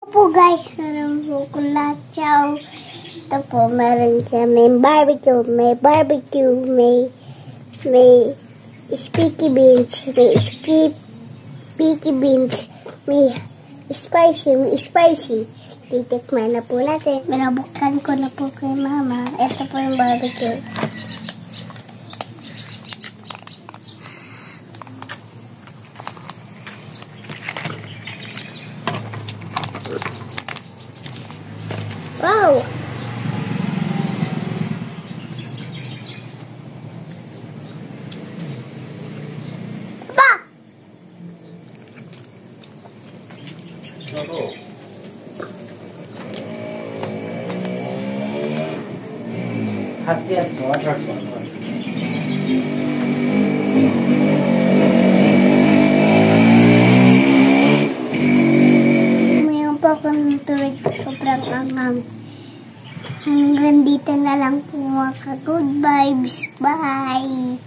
Po guys, meron po kong latsaw. Ito po, meron siya. May barbecue, may sticky beans, may spicy. Titikman na po natin. Binabuksan ko na po kay mama. Ito po yung barbecue. Wow! Pa! Hati-hati, water. Mayroon po akong tuwid. Sobrang anghang. Hanggang dito na lang po mga ka-good vibes. Bye!